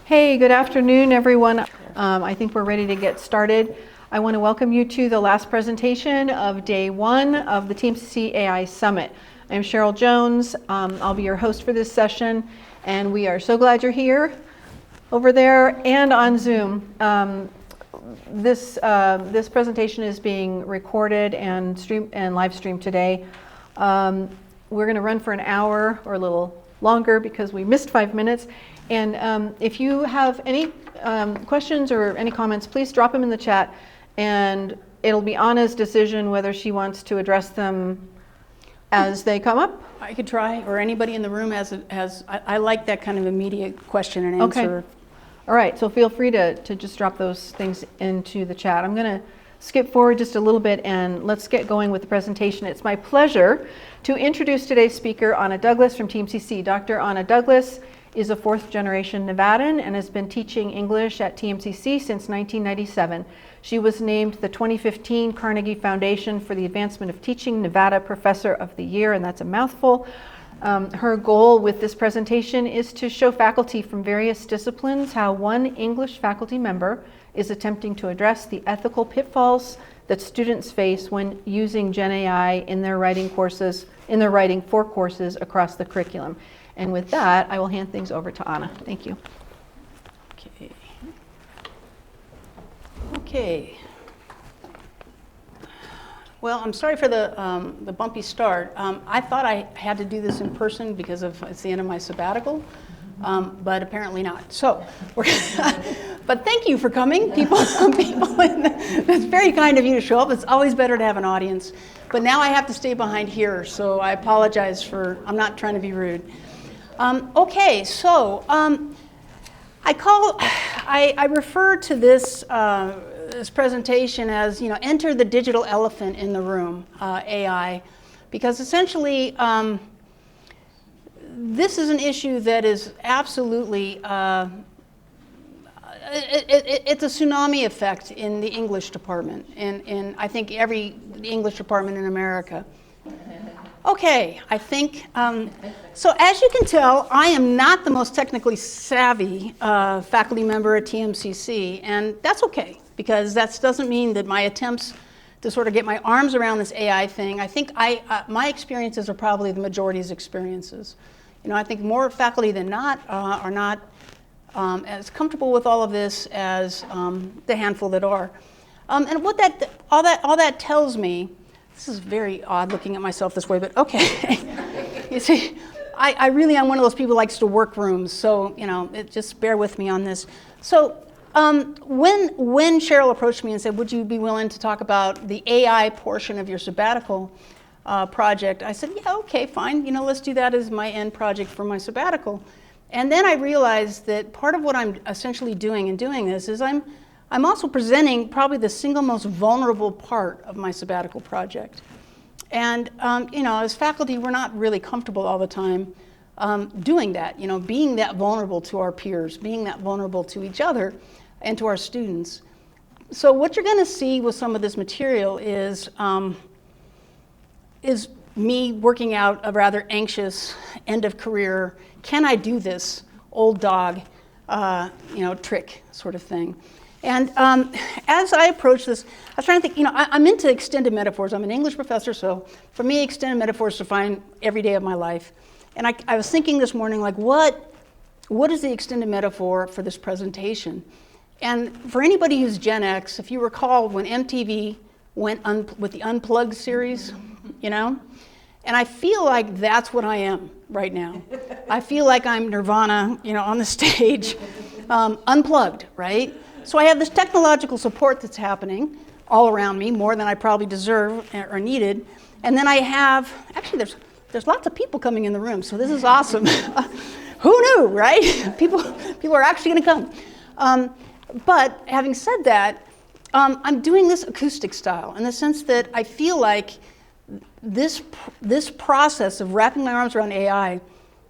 Hey, good afternoon, everyone. I think we're ready to get started. I want to welcome you to the last presentation of day one of the TMCC AI Summit. I'm Cheryl Jones. I'll be your host for this session, and we are so glad you're here over there and on Zoom. This presentation is being recorded and live streamed today. We're going to run for an hour or a little longer because we missed 5 minutes. And if you have any questions or any comments, please drop them in the chat, and it'll be Anna's decision whether she wants to address them as they come up. I could try, or anybody in the room I like that kind of immediate question and answer. Okay. All right, so feel free to just drop those things into the chat. I'm going to skip forward just a little bit and let's get going with the presentation. It's my pleasure to introduce today's speaker, Anna Douglas from TMCC. Dr. Anna Douglas is a fourth-generation Nevadan and has been teaching English at TMCC since 1997. She was named the 2015 Carnegie Foundation for the Advancement of Teaching Nevada Professor of the Year, and that's a mouthful. Her goal with this presentation is to show faculty from various disciplines how one English faculty member is attempting to address the ethical pitfalls that students face when using GenAI in their writing for courses across the curriculum. And with that, I will hand things over to Anna. Thank you. Okay. Well, I'm sorry for the bumpy start. I thought I had to do this in person because it's the end of my sabbatical, but apparently not. So, but thank you for coming, people. That's very kind of you to show up. It's always better to have an audience. But now I have to stay behind here, so I apologize I'm not trying to be rude. Okay, so I refer to this presentation as, enter the digital elephant in the room, AI, because essentially this is an issue that is absolutely, it's a tsunami effect in the English department, in I think every English department in America. Okay, I think, so as you can tell, I am not the most technically savvy faculty member at TMCC, and that's okay, because that doesn't mean that my attempts to sort of get my arms around this AI thing, I think my experiences are probably the majority's experiences. I think more faculty than not are not as comfortable with all of this as the handful that are. And what all that tells me, this is very odd looking at myself this way, but okay. You see, I really am one of those people who likes to work rooms, so just bear with me on this. So when Cheryl approached me and said, would you be willing to talk about the AI portion of your sabbatical project, I said, yeah, okay, fine. Let's do that as my end project for my sabbatical. And then I realized that part of what I'm essentially doing in doing this is I'm also presenting probably the single most vulnerable part of my sabbatical project. And, as faculty, we're not really comfortable all the time doing that, being that vulnerable to our peers, being that vulnerable to each other and to our students. So what you're going to see with some of this material is me working out a rather anxious end of career, can I do this old dog, trick sort of thing. And as I approach this, I was trying to think, I'm into extended metaphors. I'm an English professor, so for me, extended metaphors define every day of my life. And I was thinking this morning, like, what is the extended metaphor for this presentation? And for anybody who's Gen X, if you recall when MTV went with the Unplugged series, and I feel like that's what I am right now. I feel like I'm Nirvana, on the stage, unplugged, right? So I have this technological support that's happening all around me, more than I probably deserve or needed. And then I have, actually there's lots of people coming in the room, so this is awesome. Who knew, right? People are actually gonna come. But having said that, I'm doing this acoustic style in the sense that I feel like this process of wrapping my arms around AI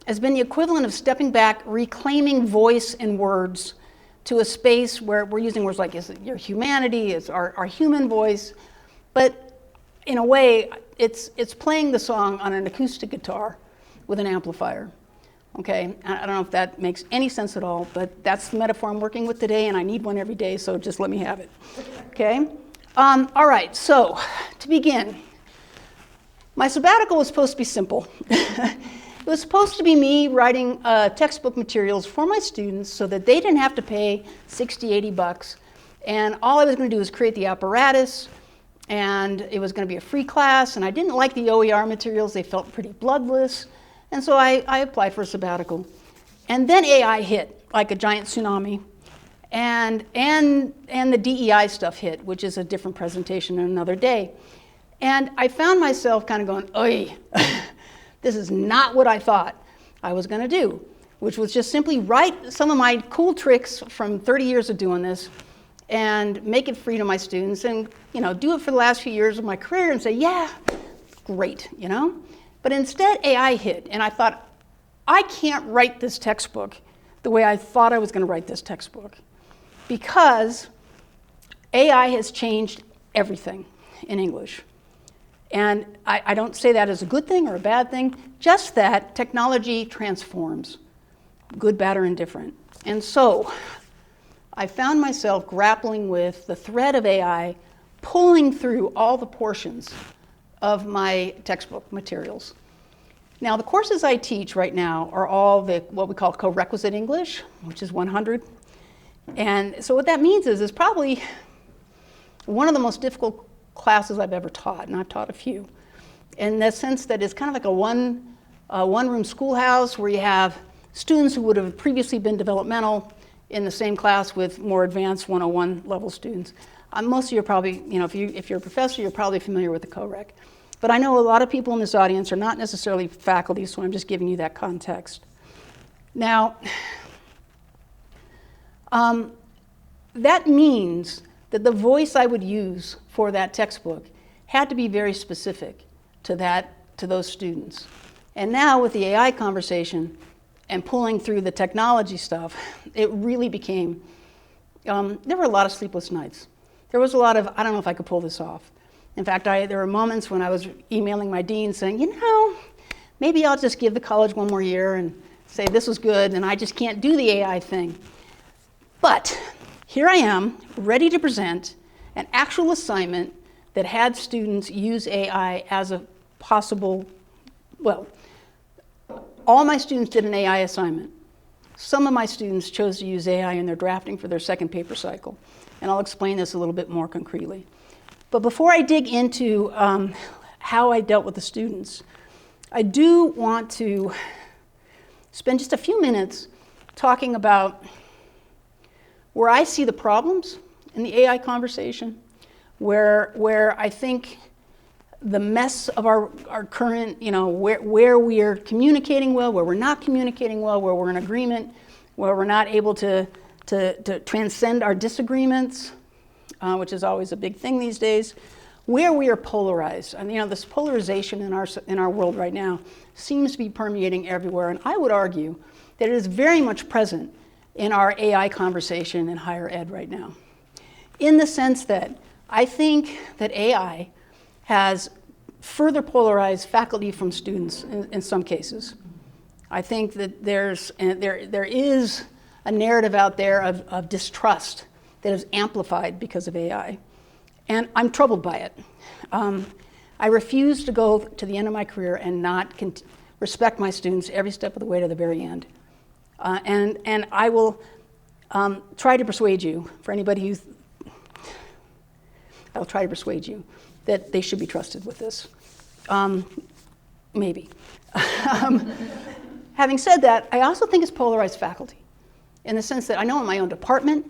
has been the equivalent of stepping back, reclaiming voice and words to a space where we're using words like, is it your humanity, is our human voice, but in a way, it's playing the song on an acoustic guitar with an amplifier. Okay, I don't know if that makes any sense at all, but that's the metaphor I'm working with today, and I need one every day, so just let me have it. Okay? All right, so to begin, my sabbatical was supposed to be simple. It was supposed to be me writing textbook materials for my students so that they didn't have to pay $60, $80, and all I was going to do was create the apparatus, and it was going to be a free class, and I didn't like the OER materials. They felt pretty bloodless. And so I applied for a sabbatical. And then AI hit like a giant tsunami. And the DEI stuff hit, which is a different presentation another day. And I found myself kind of going, oy, this is not what I thought I was going to do, which was just simply write some of my cool tricks from 30 years of doing this and make it free to my students and, do it for the last few years of my career and say, yeah, great, But instead, AI hit, and I thought, I can't write this textbook the way I thought I was going to write this textbook because AI has changed everything in English. And I don't say that as a good thing or a bad thing, just that technology transforms, good, bad, or indifferent. And so I found myself grappling with the thread of AI pulling through all the portions of my textbook materials. Now, the courses I teach right now are all what we call co-requisite English, which is 100. And so what that means is it's probably one of the most difficult classes I've ever taught, and I've taught a few. In the sense that it's kind of like a one-room schoolhouse where you have students who would have previously been developmental in the same class with more advanced 101 level students. Most of you are probably, if you're a professor, you're probably familiar with the co-rec. But I know a lot of people in this audience are not necessarily faculty, so I'm just giving you that context. Now, that means that the voice I would use for that textbook had to be very specific to those students. And now with the AI conversation and pulling through the technology stuff, it really became, there were a lot of sleepless nights. There was a lot of, I don't know if I could pull this off. In fact, there were moments when I was emailing my dean saying, maybe I'll just give the college one more year and say this was good and I just can't do the AI thing. But here I am, ready to present an actual assignment that had students use AI as a possible, all my students did an AI assignment. Some of my students chose to use AI in their drafting for their second paper cycle. And I'll explain this a little bit more concretely. But before I dig into how I dealt with the students, I do want to spend just a few minutes talking about where I see the problems in the AI conversation, where I think the mess of our current, where we are communicating well, where we're not communicating well, where we're in agreement, where we're not able to transcend our disagreements, which is always a big thing these days, where we are polarized. And this polarization in our world right now seems to be permeating everywhere. And I would argue that it is very much present in our AI conversation in higher ed right now. In the sense that I think that AI has further polarized faculty from students in some cases. I think that there is a narrative out there of distrust that is amplified because of AI. And I'm troubled by it. I refuse to go to the end of my career and not respect my students every step of the way to the very end. And I will try to persuade you, for anybody I'll try to persuade you that they should be trusted with this. Maybe. Having said that, I also think it's polarized faculty in the sense that I know in my own department,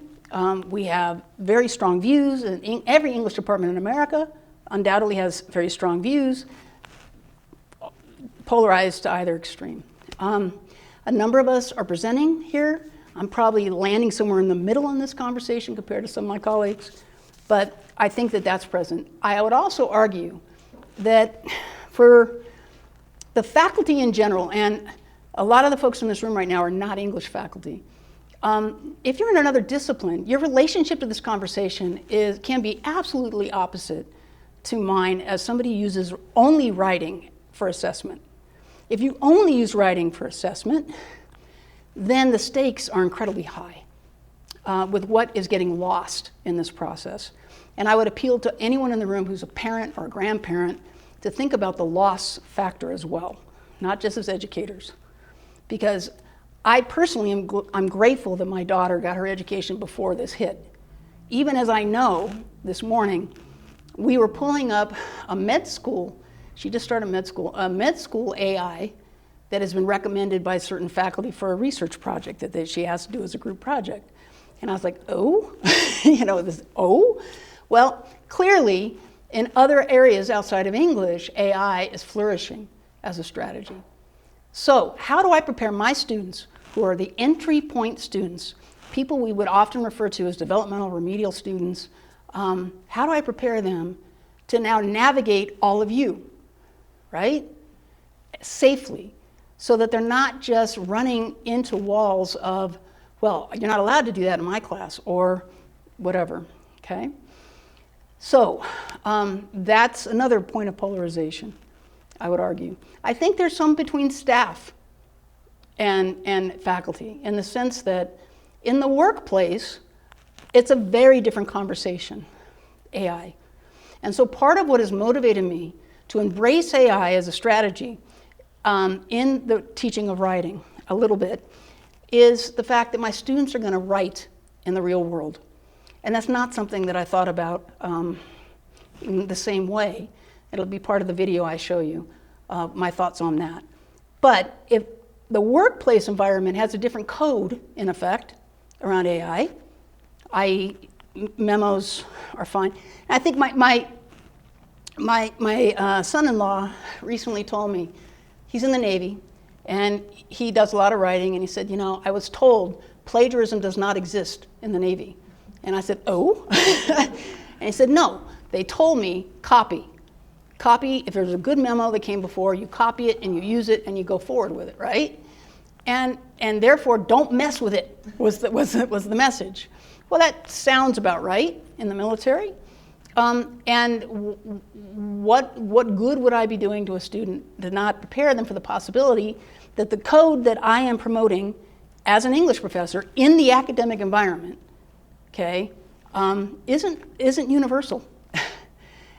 we have very strong views, and every English department in America undoubtedly has very strong views, polarized to either extreme. A number of us are presenting here. I'm probably landing somewhere in the middle in this conversation compared to some of my colleagues, but I think that that's present. I would also argue that for the faculty in general, and a lot of the folks in this room right now are not English faculty, if you're in another discipline, your relationship to this conversation can be absolutely opposite to mine as somebody who uses only writing for assessment. If you only use writing for assessment, then the stakes are incredibly high with what is getting lost in this process. And I would appeal to anyone in the room who's a parent or a grandparent to think about the loss factor as well, not just as educators. Because I personally I'm grateful that my daughter got her education before this hit. Even as I know, this morning, we were pulling up a med school, she just started a med school AI that has been recommended by certain faculty for a research project that she has to do as a group project. And I was like, oh, Well, clearly, in other areas outside of English, AI is flourishing as a strategy. So how do I prepare my students, who are the entry point students, people we would often refer to as developmental remedial students, how do I prepare them to now navigate all of you, right? Safely, so that they're not just running into walls of, well, you're not allowed to do that in my class, or whatever, okay? So that's another point of polarization, I would argue. I think there's some between staff and faculty, in the sense that in the workplace, it's a very different conversation, AI. And so part of what has motivated me to embrace AI as a strategy in the teaching of writing a little bit is the fact that my students are going to write in the real world. And that's not something that I thought about in the same way. It'll be part of the video I show you, my thoughts on that. But if the workplace environment has a different code, in effect, around AI, i.e. memos are fine. And I think my son-in-law recently told me, he's in the Navy, and he does a lot of writing, and he said, I was told plagiarism does not exist in the Navy. And I said, oh? And he said, no, they told me copy. Copy, if there's a good memo that came before, you copy it and you use it and you go forward with it, right? And therefore, don't mess with it, was the message. Well, that sounds about right in the military. And what good would I be doing to a student to not prepare them for the possibility that the code that I am promoting as an English professor in the academic environment, okay, isn't universal?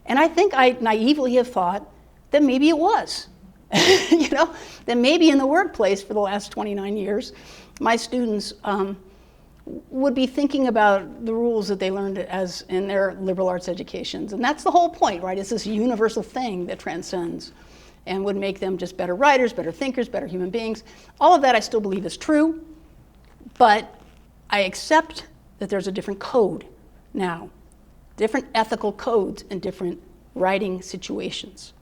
And I think I naively have thought that maybe it was. That maybe in the workplace for the last 29 years, my students would be thinking about the rules that they learned as in their liberal arts educations. And that's the whole point, right? It's this universal thing that transcends and would make them just better writers, better thinkers, better human beings. All of that I still believe is true, but I accept that there's a different code now, different ethical codes in different writing situations.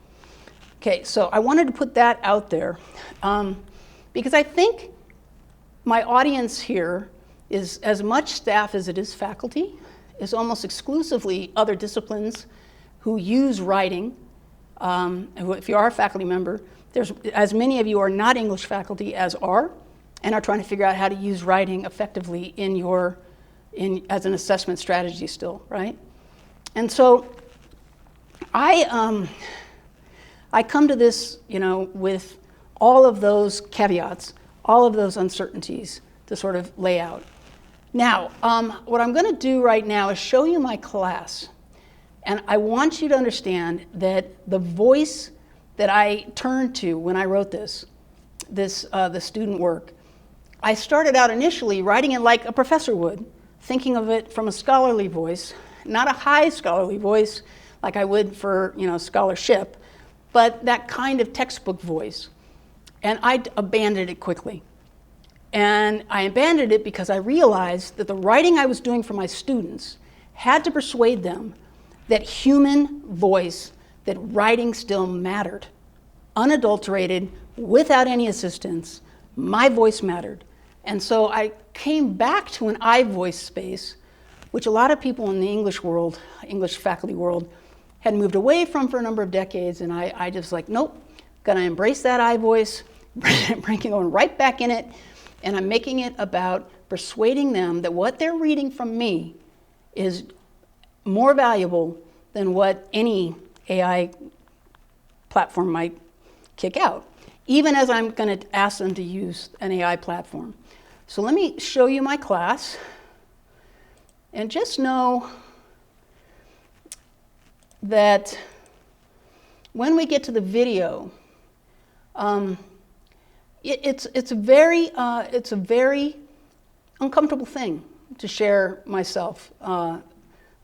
Okay, so I wanted to put that out there because I think my audience here is as much staff as it is faculty, is almost exclusively other disciplines who use writing. If you are a faculty member, there's as many of you are not English faculty as are, and are trying to figure out how to use writing effectively as an assessment strategy still, right? And so I come to this, with all of those caveats, all of those uncertainties to sort of lay out. Now, what I'm going to do right now is show you my class. And I want you to understand that the voice that I turned to when I wrote the student work, I started out initially writing it like a professor would, thinking of it from a scholarly voice, not a high scholarly voice like I would for scholarship, but that kind of textbook voice. And I abandoned it quickly. And I abandoned it because I realized that the writing I was doing for my students had to persuade them that human voice, that writing still mattered. Unadulterated, without any assistance, my voice mattered. And so I came back to an I voice space, which a lot of people in the English world, English faculty world, had moved away from for a number of decades. And I just like, nope, gonna embrace that I voice, going right back in it. And I'm making it about persuading them that what they're reading from me is more valuable than what any AI platform might kick out, even as I'm going to ask them to use an AI platform. So let me show you my class, and just know that when we get to the video, it's a very uncomfortable thing to share myself,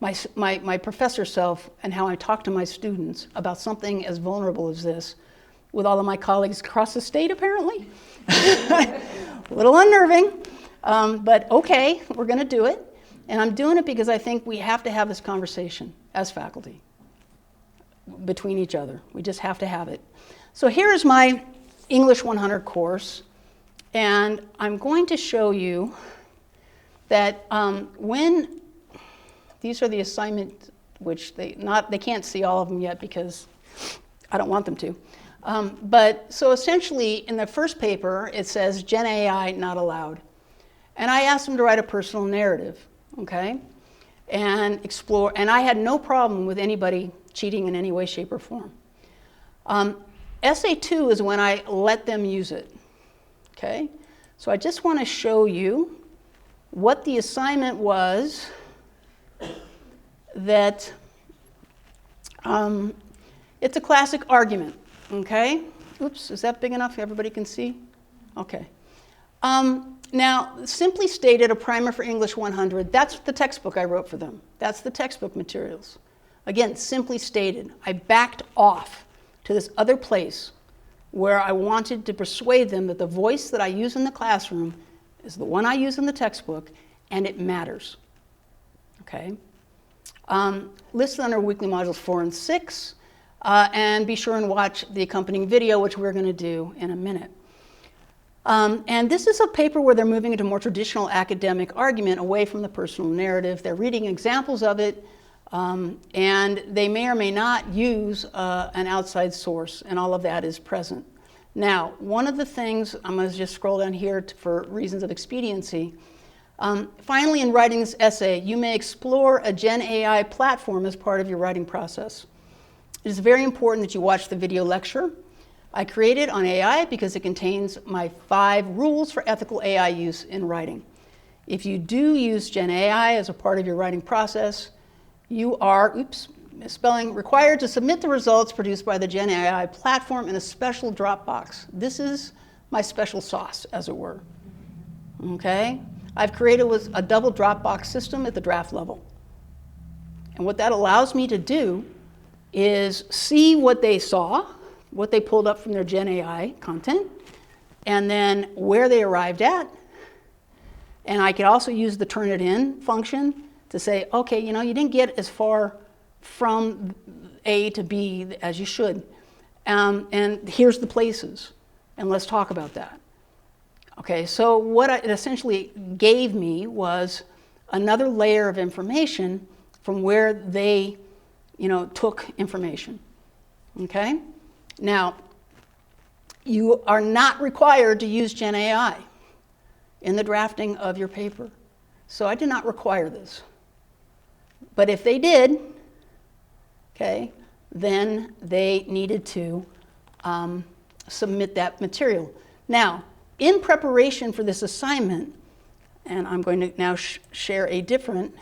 my professor self, and how I talk to my students about something as vulnerable as this with all of my colleagues across the state, apparently. A little unnerving, but okay, we're going to do it. And I'm doing it because I think we have to have this conversation as faculty between each other. We just have to have it. So here's my English 100 course, and I'm going to show you that when these are the assignments, which they can't see all of them yet because I don't want them to. But so essentially in the first paper it says GenAI not allowed, and I asked them to write a personal narrative, okay, and explore. And I had no problem with anybody cheating in any way, shape, or form. Essay 2 is when I let them use it, okay? So I just want to show you what the assignment was that, it's a classic argument, okay? Oops, is that big enough? Everybody can see? Okay. Now, simply stated, a primer for English 100, that's the textbook I wrote for them. That's the textbook materials. Again, simply stated, I backed off to this other place where I wanted to persuade them that the voice that I use in the classroom is the one I use in the textbook, and it matters, okay? Listed under weekly modules 4 and 6, and be sure and watch the accompanying video, which we're going to do in a minute. And this is a paper where they're moving into more traditional academic argument away from the personal narrative. They're reading examples of it, and they may or may not use an outside source, and all of that is present. Now, one of the things, I'm going to just scroll down here for reasons of expediency. Finally, in writing this essay, you may explore a GenAI platform as part of your writing process. It is very important that you watch the video lecture I created on AI because it contains my 5 rules for ethical AI use in writing. If you do use GenAI as a part of your writing process, you are, oops, misspelling, required to submit the results produced by the GenAI platform in a special Dropbox. This is my special sauce, as it were. Okay? I've created a double Dropbox system at the draft level. And what that allows me to do is see what they saw, what they pulled up from their GenAI content, and then where they arrived at. And I could also use the turn it in function to say, okay, you know, you didn't get as far from A to B as you should. And here's the places, and let's talk about that. Okay, so what it essentially gave me was another layer of information from where they, you know, took information. Okay? Now, you are not required to use GenAI in the drafting of your paper. So I did not require this. But if they did, okay, then they needed to submit that material. Now, in preparation for this assignment, and I'm going to now share a different,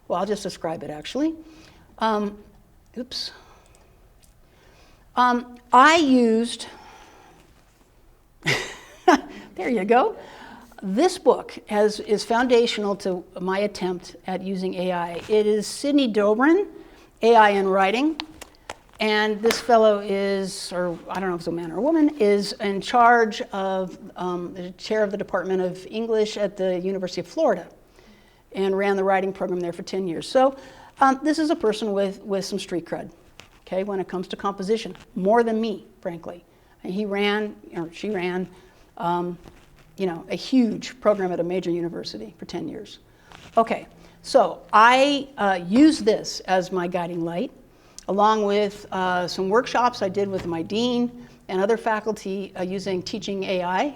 well, I'll just describe it actually. Oops. I used, there you go. This book is foundational to my attempt at using AI. It is Sidney Dobrin, AI in Writing. And this fellow is, or I don't know if it's a man or a woman, is in charge of the chair of the Department of English at the University of Florida and ran the writing program there for 10 years. So this is a person with some street cred, okay, when it comes to composition, more than me, frankly. And he ran, or she ran, you know, a huge program at a major university for 10 years. Okay, so I use this as my guiding light, along with some workshops I did with my dean and other faculty using Teaching AI,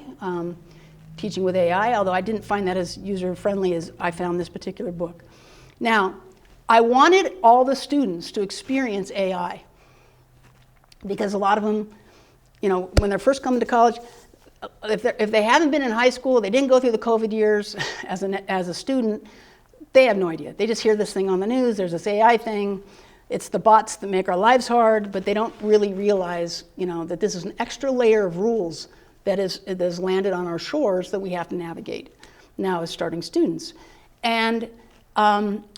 Teaching with AI, although I didn't find that as user-friendly as I found this particular book. Now, I wanted all the students to experience AI because a lot of them, you know, when they're first coming to college, if they haven't been in high school, they didn't go through the COVID years as a student, they have no idea. They just hear this thing on the news, there's this AI thing, it's the bots that make our lives hard, but they don't really realize, that this is an extra layer of rules that is landed on our shores that we have to navigate now as starting students. And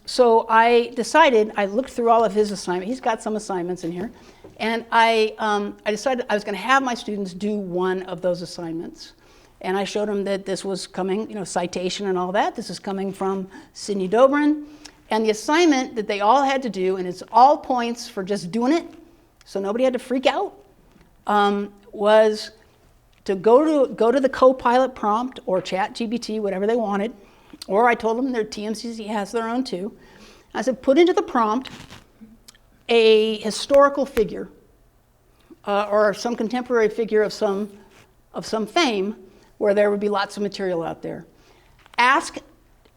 so I decided, I looked through all of his assignments, he's got some assignments in here, and I decided I was going to have my students do one of those assignments. And I showed them that this was coming, citation and all that, this is coming from Sidney Dobrin. And the assignment that they all had to do, and it's all points for just doing it, so nobody had to freak out, was to go to the Copilot prompt or ChatGPT, whatever they wanted, or I told them their TMCC has their own too. I said, put into the prompt a historical figure or some contemporary figure of some fame where there would be lots of material out there. Ask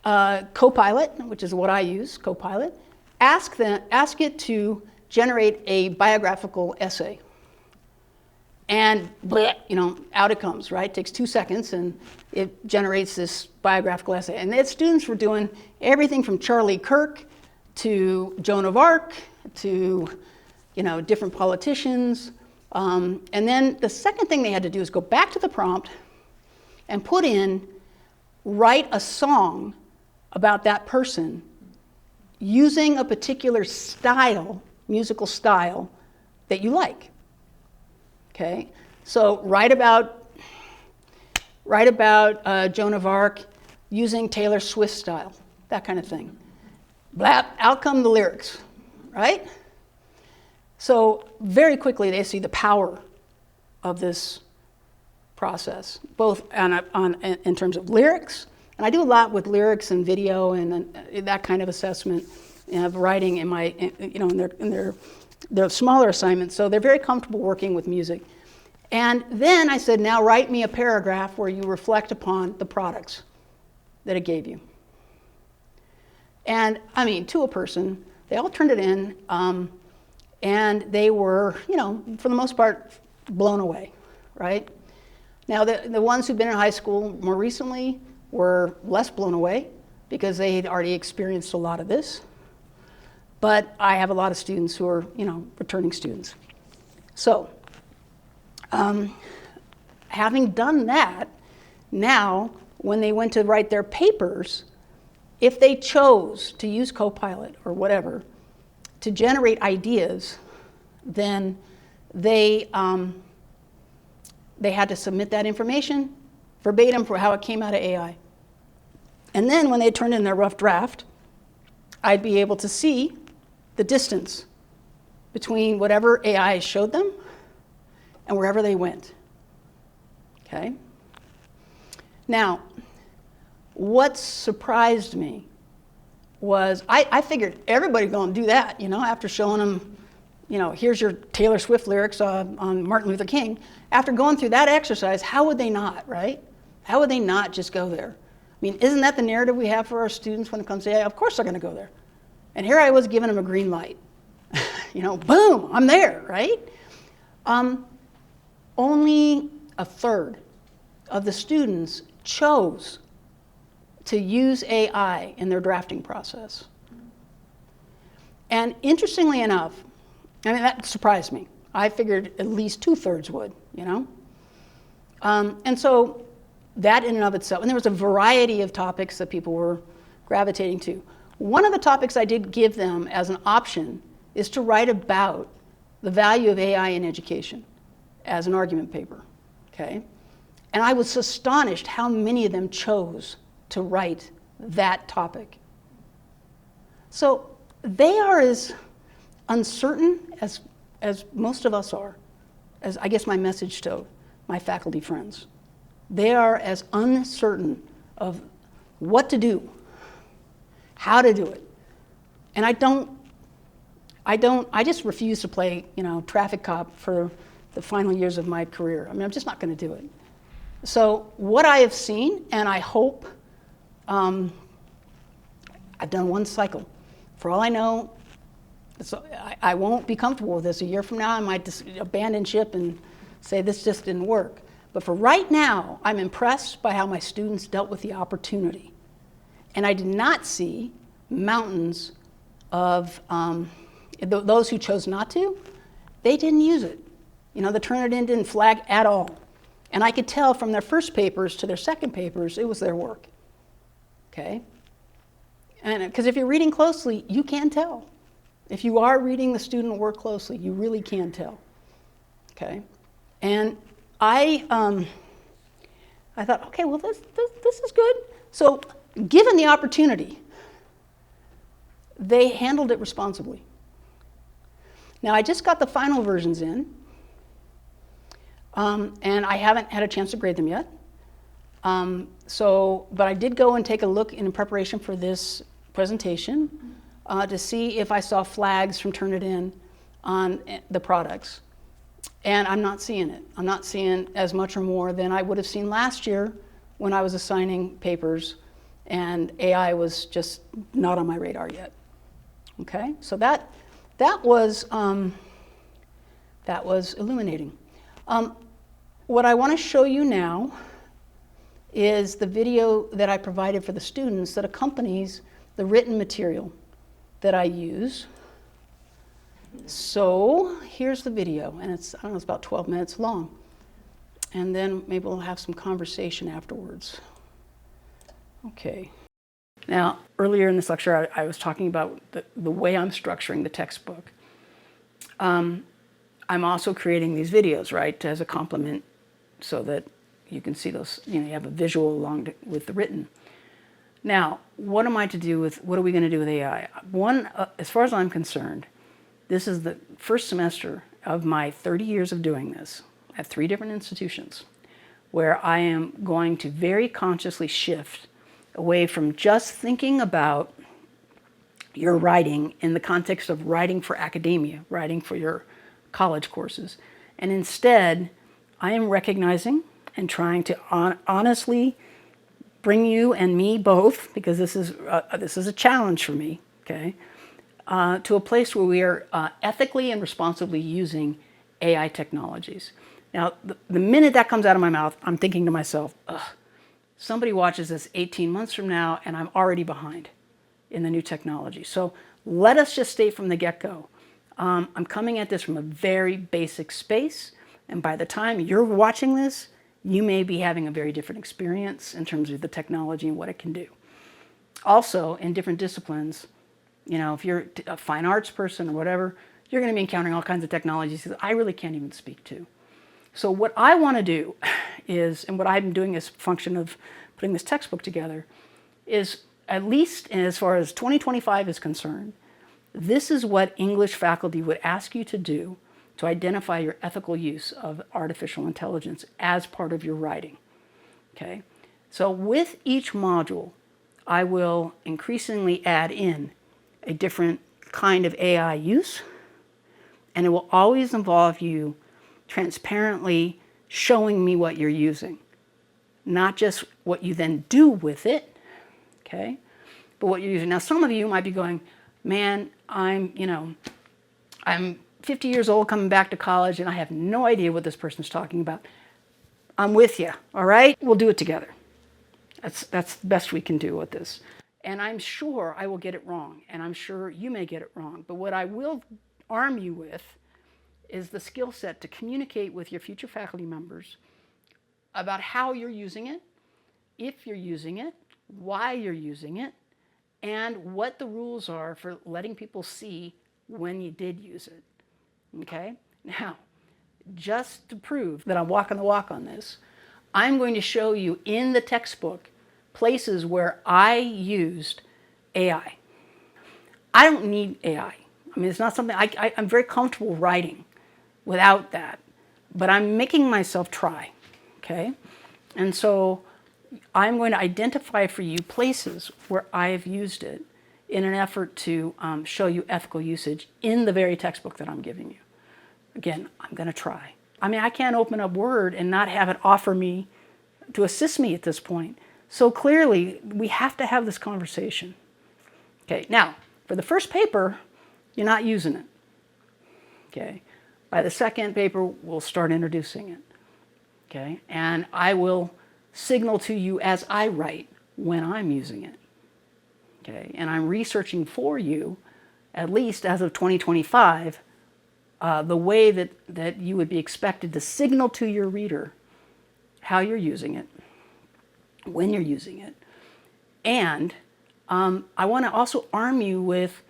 Copilot, which is what I use, Copilot, ask it to generate a biographical essay. And out it comes, right? It takes 2 seconds and it generates this biographical essay. And the students were doing everything from Charlie Kirk to Joan of Arc to different politicians. And then the second thing they had to do is go back to the prompt and put in, write a song about that person using a particular style, musical style, that you like. Okay, so write about Joan of Arc using Taylor Swift style, that kind of thing. Out come the lyrics, right? So very quickly they see the power of this process, both in terms of lyrics, and I do a lot with lyrics and video and that kind of assessment of writing in my, in their smaller assignments. So they're very comfortable working with music. And then I said, now write me a paragraph where you reflect upon the products that it gave you. And to a person, they all turned it in, and they were, for the most part, blown away, right? Now, the ones who've been in high school more recently were less blown away because they had already experienced a lot of this. But I have a lot of students who are, returning students. So, having done that, now, when they went to write their papers, if they chose to use Copilot or whatever to generate ideas, then they had to submit that information verbatim for how it came out of AI. And then when they turned in their rough draft, I'd be able to see the distance between whatever AI showed them and wherever they went. Okay? Now, what surprised me was I figured everybody's going to do that, after showing them, here's your Taylor Swift lyrics on Martin Luther King. After going through that exercise, how would they not, right? How would they not just go there? Isn't that the narrative we have for our students when it comes to AI? Of course they're going to go there. And here I was giving them a green light. Boom, I'm there, right? Only a third of the students chose to use AI in their drafting process. And interestingly enough, that surprised me. I figured at least 2/3 would, And so that in and of itself, and there was a variety of topics that people were gravitating to. One of the topics I did give them as an option is to write about the value of AI in education as an argument paper, okay? And I was astonished how many of them chose to write that topic. So they are as uncertain as most of us are, as I guess my message to my faculty friends. They are as uncertain of what to do, how to do it. And I just refuse to play, traffic cop for the final years of my career. I'm just not going to do it. So what I have seen, and I hope, I've done one cycle. For all I know, I won't be comfortable with this. A year from now, I might just abandon ship and say this just didn't work. But for right now, I'm impressed by how my students dealt with the opportunity. And I did not see mountains of those who chose not to, they didn't use it. You know, the Turnitin didn't flag at all. And I could tell from their first papers to their second papers, it was their work. Okay? And because if you're reading closely, you can tell. If you are reading the student work closely, you really can tell. Okay? And I thought, okay, well, this is good. So given the opportunity, they handled it responsibly. Now, I just got the final versions in, and I haven't had a chance to grade them yet. But I did go and take a look in preparation for this presentation to see if I saw flags from Turnitin on the products. And I'm not seeing it. I'm not seeing as much or more than I would have seen last year when I was assigning papers and AI was just not on my radar yet. Okay, so that was illuminating. What I want to show you now is the video that I provided for the students that accompanies the written material that I use. So here's the video, and it's about 12 minutes long. And then maybe we'll have some conversation afterwards. Okay. Now, earlier in this lecture, I was talking about the way I'm structuring the textbook. I'm also creating these videos, right, as a complement so that you can see those, you have a visual along with the written. Now, what are we going to do with AI? One, as far as I'm concerned, this is the first semester of my 30 years of doing this at 3 different institutions, where I am going to very consciously shift away from just thinking about your writing in the context of writing for academia, writing for your college courses. And instead, I am recognizing and trying to honestly bring you and me both, because this is a challenge for me, okay, to a place where we are ethically and responsibly using AI technologies. Now, the minute that comes out of my mouth, I'm thinking to myself, ugh, somebody watches this 18 months from now and I'm already behind in the new technology. So let us just state from the get-go, I'm coming at this from a very basic space, and by the time you're watching this, you may be having a very different experience in terms of the technology and what it can do. Also, in different disciplines, if you're a fine arts person or whatever, you're going to be encountering all kinds of technologies that I really can't even speak to. So what I want to do is, and what I'm doing as a function of putting this textbook together, is at least as far as 2025 is concerned, this is what English faculty would ask you to do to identify your ethical use of artificial intelligence as part of your writing. Okay? So with each module, I will increasingly add in a different kind of AI use, and it will always involve you transparently showing me what you're using. Not just what you then do with it, okay, but what you're using. Now, some of you might be going, man, I'm 50 years old coming back to college and I have no idea what this person's talking about. I'm with you, all right? We'll do it together. That's the best we can do with this. And I'm sure I will get it wrong, and I'm sure you may get it wrong. But what I will arm you with is the skill set to communicate with your future faculty members about how you're using it, if you're using it, why you're using it, and what the rules are for letting people see when you did use it. Okay? Now, just to prove that I'm walking the walk on this, I'm going to show you in the textbook places where I used AI. I don't need AI. I mean, it's not something I'm very comfortable writing without that, but I'm making myself try, okay? And so I'm going to identify for you places where I have used it in an effort to show you ethical usage in the very textbook that I'm giving you. Again, I'm going to try. I mean, I can't open up Word and not have it offer me to assist me at this point. So clearly, we have to have this conversation. Okay, now, for the first paper, you're not using it. Okay, by the second paper, we'll start introducing it. okay? And I will signal to you as I write when I'm using it, okay? And I'm researching for you, at least as of 2025, the way that you would be expected to signal to your reader how you're using it, when you're using it. And I want to also arm you with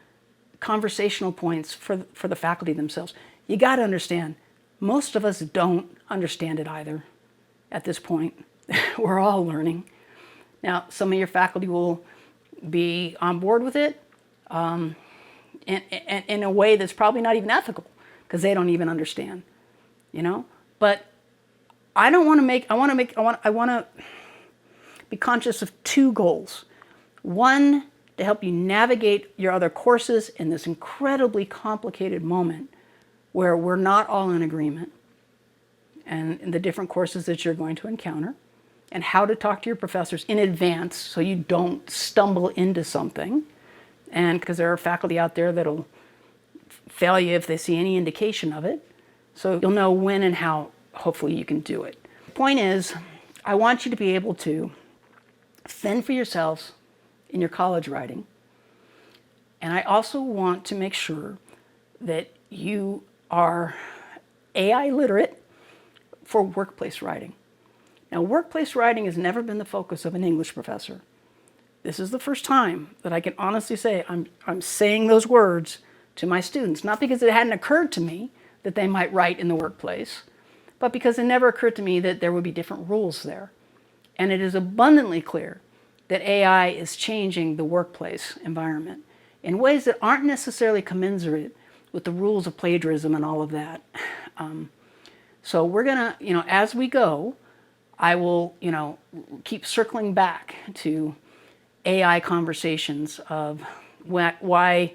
conversational points for the faculty themselves. You got to understand, most of us don't understand it either at this point. We're all learning. Now, some of your faculty will be on board with it in a way that's probably not even ethical because they don't even understand, you know? But I want to be conscious of two goals. One, to help you navigate your other courses in this incredibly complicated moment where we're not all in agreement, and in the different courses that you're going to encounter, and how to talk to your professors in advance so you don't stumble into something. And because there are faculty out there that'll fail you if they see any indication of it. So you'll know when and how, hopefully, you can do it. The point is, I want you to be able to fend for yourselves in your college writing. And I also want to make sure that you are AI literate for workplace writing. Now, workplace writing has never been the focus of an English professor. This is the first time that I can honestly say I'm saying those words to my students, not because it hadn't occurred to me that they might write in the workplace, but because it never occurred to me that there would be different rules there. And it is abundantly clear that AI is changing the workplace environment in ways that aren't necessarily commensurate with the rules of plagiarism and all of that. So we're gonna, as we go, I will, keep circling back to AI conversations of why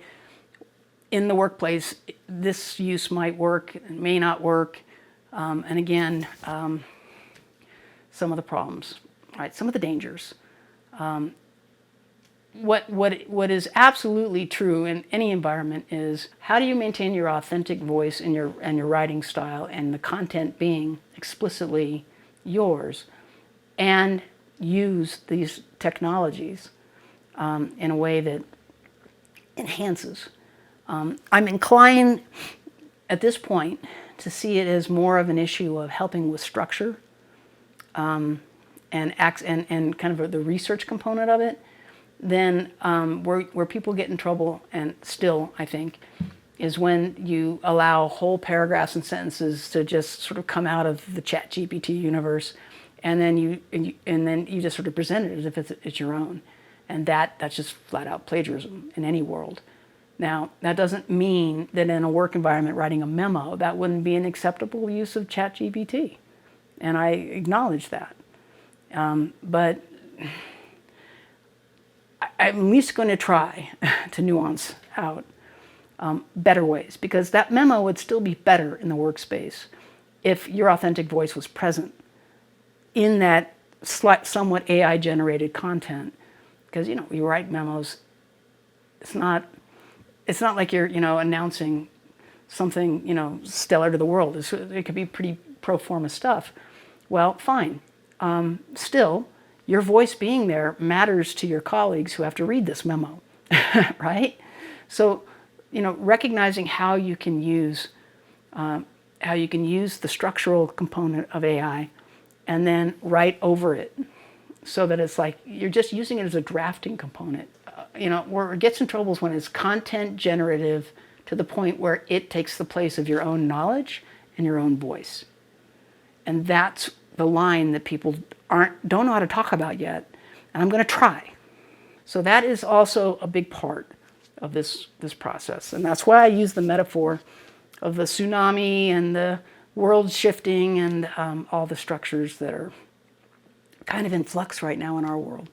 in the workplace this use might work, it may not work, and again, some of the problems, right? Some of the dangers. What is absolutely true in any environment is how do you maintain your authentic voice and your writing style and the content being explicitly yours, and use these technologies in a way that enhances. I'm inclined at this point to see it as more of an issue of helping with structure and kind of the research component of it than where people get in trouble, and still, I think, is when you allow whole paragraphs and sentences to just sort of come out of the ChatGPT universe, and then you just sort of present it as if it's your own, and that's just flat out plagiarism in any world. Now, that doesn't mean that in a work environment writing a memo, that wouldn't be an acceptable use of ChatGPT, and I acknowledge that. But I'm at least going to try to nuance out better ways, because that memo would still be better in the workspace if your authentic voice was present in that somewhat AI-generated content. Because you write memos, it's not like you're announcing something stellar to the world. It could be pretty pro forma stuff. Well, fine. Still, your voice being there matters to your colleagues who have to read this memo, right? So, recognizing how you can use the structural component of AI and then write over it so that it's like you're just using it as a drafting component. Where it gets in trouble is when it's content generative to the point where it takes the place of your own knowledge and your own voice. And that's the line that people don't know how to talk about yet, and I'm going to try. So that is also a big part of this process, and that's why I use the metaphor of the tsunami and the world shifting and all the structures that are kind of in flux right now in our world,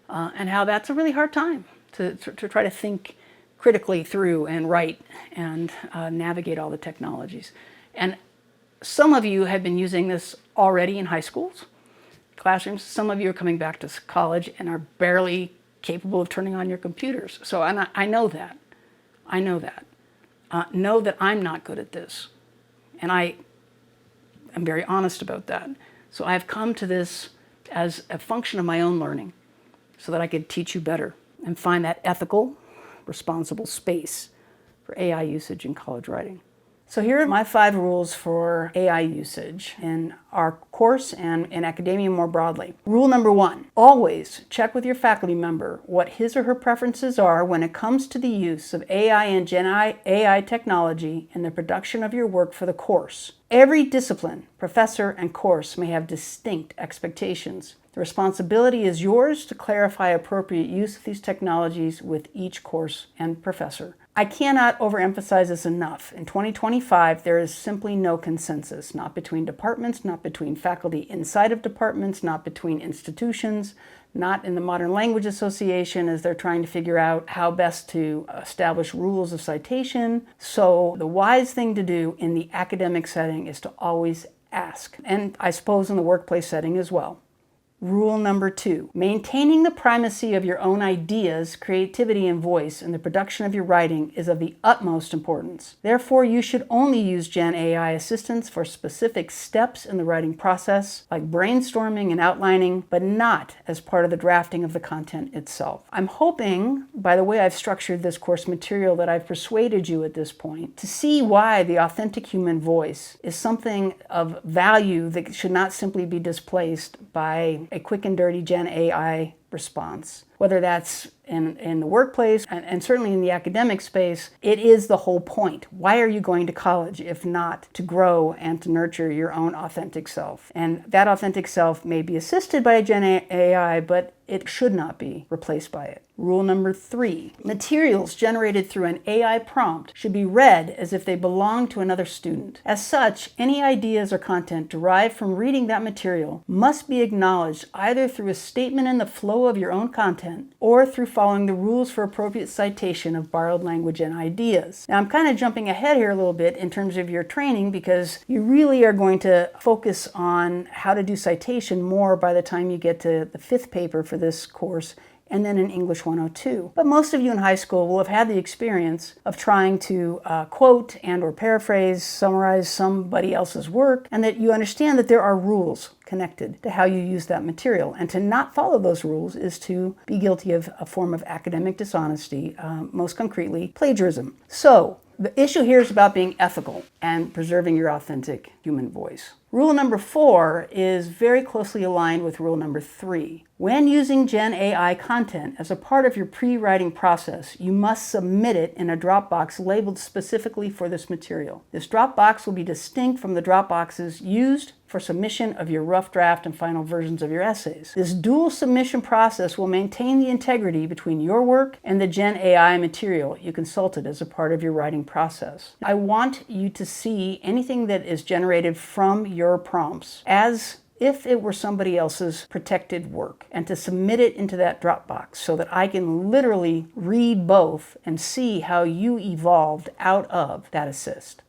and how that's a really hard time to try to think critically through and write and navigate all the technologies. And some of you have been using this already in high schools, classrooms. Some of you are coming back to college and are barely capable of turning on your computers. So I know that. Know that I'm not good at this. And I am very honest about that. So I've come to this as a function of my own learning so that I could teach you better and find that ethical, responsible space for AI usage in college writing. So here are my 5 rules for AI usage in our course and in academia more broadly. Rule number 1, always check with your faculty member what his or her preferences are when it comes to the use of AI and GenAI technology in the production of your work for the course. Every discipline, professor, and course may have distinct expectations. The responsibility is yours to clarify appropriate use of these technologies with each course and professor. I cannot overemphasize this enough. In 2025, there is simply no consensus, not between departments, not between faculty inside of departments, not between institutions, not in the Modern Language Association as they're trying to figure out how best to establish rules of citation. So the wise thing to do in the academic setting is to always ask, and I suppose in the workplace setting as well. Rule number 2, maintaining the primacy of your own ideas, creativity, and voice in the production of your writing is of the utmost importance. Therefore, you should only use GenAI assistance for specific steps in the writing process, like brainstorming and outlining, but not as part of the drafting of the content itself. I'm hoping, by the way I've structured this course material, that I've persuaded you at this point to see why the authentic human voice is something of value that should not simply be displaced by a quick and dirty GenAI response. Whether that's in the workplace and certainly in the academic space, it is the whole point. Why are you going to college if not to grow and to nurture your own authentic self? And that authentic self may be assisted by a GenAI, but it should not be replaced by it. Rule number 3, materials generated through an AI prompt should be read as if they belong to another student. As such, any ideas or content derived from reading that material must be acknowledged either through a statement in the flow of your own content or through following the rules for appropriate citation of borrowed language and ideas. Now, I'm kind of jumping ahead here a little bit in terms of your training because you really are going to focus on how to do citation more by the time you get to the 5th paper for this course and then in English 102. But most of you in high school will have had the experience of trying to quote and or paraphrase, summarize somebody else's work, and that you understand that there are rules connected to how you use that material. And to not follow those rules is to be guilty of a form of academic dishonesty, most concretely, plagiarism. So the issue here is about being ethical and preserving your authentic human voice. Rule number 4 is very closely aligned with rule number 3. When using GenAI content as a part of your pre-writing process, you must submit it in a Dropbox labeled specifically for this material. This Dropbox will be distinct from the Dropboxes used for submission of your rough draft and final versions of your essays. This dual submission process will maintain the integrity between your work and the GenAI material you consulted as a part of your writing process. I want you to see anything that is generated from your prompts as if it were somebody else's protected work, and to submit it into that Dropbox so that I can literally read both and see how you evolved out of that assist.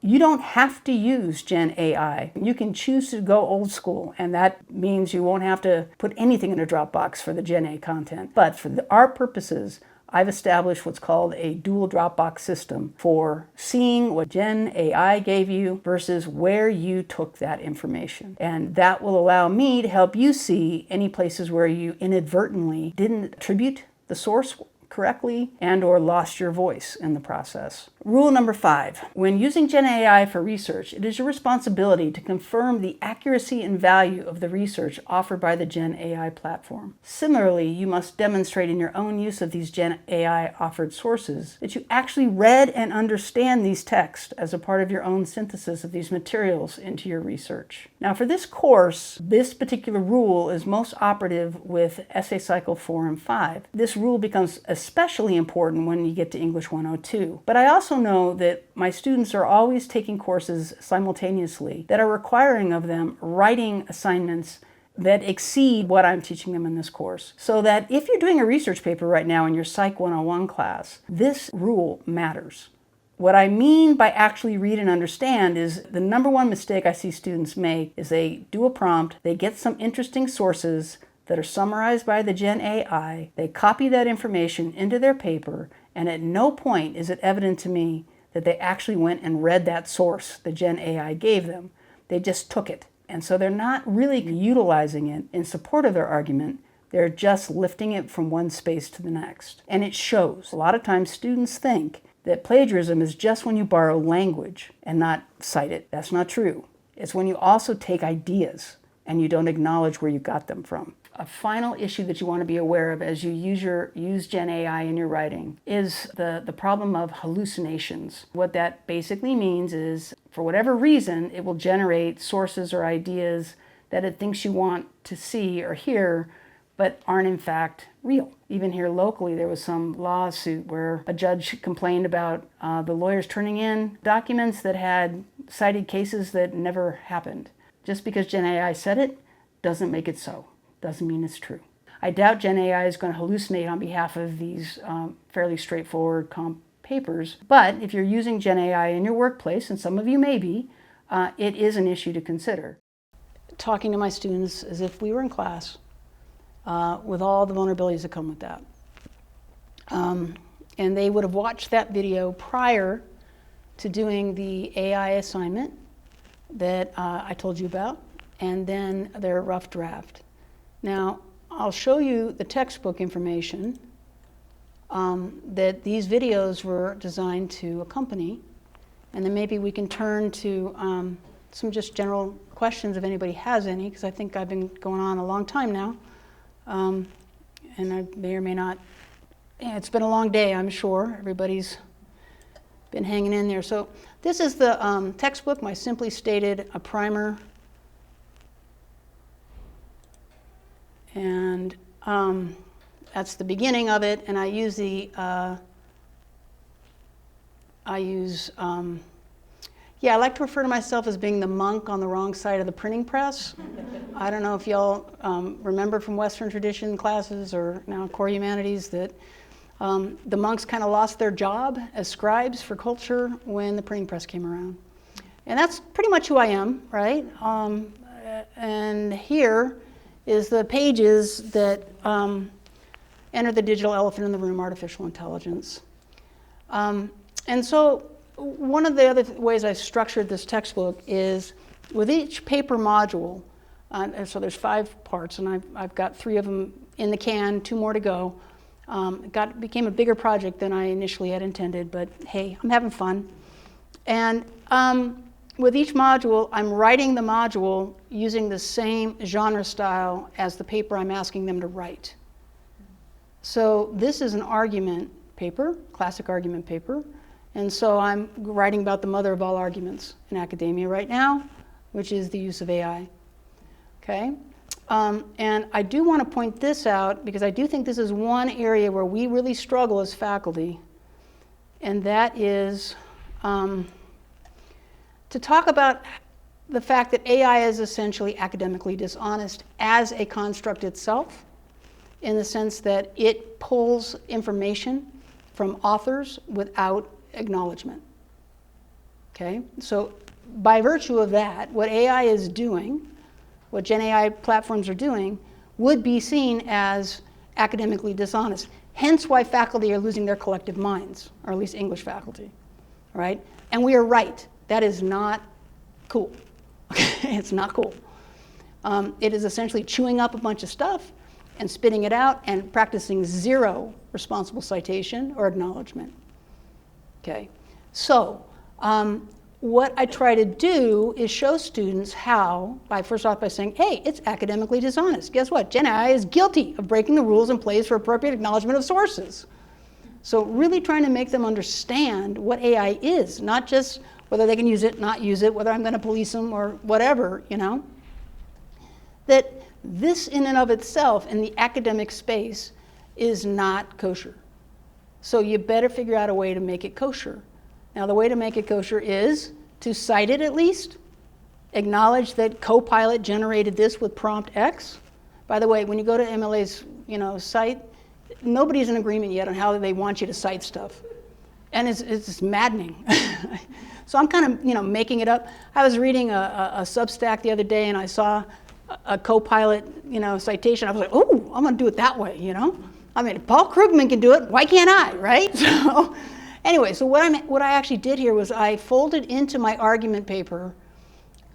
You don't have to use GenAI. You can choose to go old school, and that means you won't have to put anything in a Dropbox for the GenAI content. But for our purposes, I've established what's called a dual Dropbox system for seeing what GenAI gave you versus where you took that information. And that will allow me to help you see any places where you inadvertently didn't attribute the source correctly and or lost your voice in the process. Rule number 5, when using GenAI for research, it is your responsibility to confirm the accuracy and value of the research offered by the GenAI platform. Similarly, you must demonstrate in your own use of these GenAI offered sources that you actually read and understand these texts as a part of your own synthesis of these materials into your research. Now for this course, this particular rule is most operative with Essay Cycle 4 and 5. This rule becomes especially important when you get to English 102. But I also know that my students are always taking courses simultaneously that are requiring of them writing assignments that exceed what I'm teaching them in this course. So that if you're doing a research paper right now in your Psych 101 class, this rule matters. What I mean by actually read and understand is the number one mistake I see students make is they do a prompt, they get some interesting sources that are summarized by the GenAI, they copy that information into their paper, and at no point is it evident to me that they actually went and read that source the GenAI gave them. They just took it. And so they're not really utilizing it in support of their argument. They're just lifting it from one space to the next. And it shows. A lot of times students think that plagiarism is just when you borrow language and not cite it. That's not true. It's when you also take ideas and you don't acknowledge where you got them from. A final issue that you want to be aware of as you use GenAI in your writing is the problem of hallucinations. What that basically means is, for whatever reason, it will generate sources or ideas that it thinks you want to see or hear, but aren't in fact real. Even here locally, there was some lawsuit where a judge complained about the lawyers turning in documents that had cited cases that never happened. Just because GenAI said it doesn't make it so. Doesn't mean it's true. I doubt GenAI is going to hallucinate on behalf of these fairly straightforward comp papers, but if you're using GenAI in your workplace, and some of you may be, it is an issue to consider. Talking to my students as if we were in class, with all the vulnerabilities that come with that. And they would have watched that video prior to doing the AI assignment that I told you about, and then their rough draft. Now, I'll show you the textbook information that these videos were designed to accompany, and then maybe we can turn to some just general questions if anybody has any, because I think I've been going on a long time now, and I may or may not. Yeah, it's been a long day, I'm sure. Everybody's been hanging in there. So this is the textbook, my Simply Stated, a primer. And that's the beginning of it, and I use the, I like to refer to myself as being the monk on the wrong side of the printing press. I don't know if y'all remember from Western tradition classes or now core humanities that the monks kind of lost their job as scribes for culture when the printing press came around. And that's pretty much who I am, right? And here is the pages that enter the digital elephant in the room, artificial intelligence. And so one of the other ways I structured this textbook is with each paper module, so there's 5 parts, and I've got 3 of them in the can, 2 more to go. It became a bigger project than I initially had intended, but hey, I'm having fun. And with each module, I'm writing the module using the same genre style as the paper I'm asking them to write. So this is an argument paper, classic argument paper, and so I'm writing about the mother of all arguments in academia right now, which is the use of AI. Okay? And I do want to point this out because I do think this is one area where we really struggle as faculty, and that is to talk about the fact that AI is essentially academically dishonest as a construct itself, in the sense that it pulls information from authors without acknowledgement. Okay? So by virtue of that, what AI is doing, what GenAI platforms are doing, would be seen as academically dishonest. Hence why faculty are losing their collective minds, or at least English faculty, right? And we are right. That is not cool. Okay? It's not cool. It is essentially chewing up a bunch of stuff and spitting it out and practicing 0 responsible citation or acknowledgement. Okay? So what I try to do is show students how, first off by saying, hey, it's academically dishonest. Guess what? GenAI is guilty of breaking the rules in place for appropriate acknowledgement of sources. So really trying to make them understand what AI is, not just whether they can use it, not use it, whether I'm going to police them or whatever, you know. That this in and of itself in the academic space is not kosher. So you better figure out a way to make it kosher. Now the way to make it kosher is to cite it at least, acknowledge that Copilot generated this with prompt X. By the way, when you go to MLA's site, nobody's in agreement yet on how they want you to cite stuff. And it's just maddening. So I'm kind of making it up. I was reading a Substack the other day and I saw a Copilot citation. I was like, oh, I'm gonna do it that way, I mean, if Paul Krugman can do it, why can't I, right? So anyway, so what I actually did here was I folded into my argument paper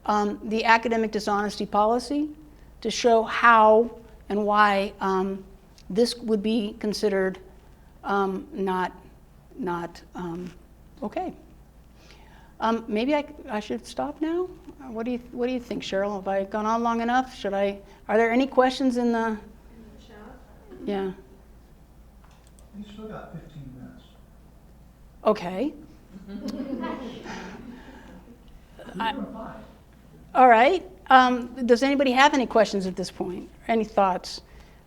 the academic dishonesty policy to show how and why this would be considered not okay. Maybe I should stop now. What do you think, Cheryl? Have I gone on long enough? Should I? Are there any questions in the chat? Yeah. You still got 15 minutes. Okay. All right. Does anybody have any questions at this point? Any thoughts?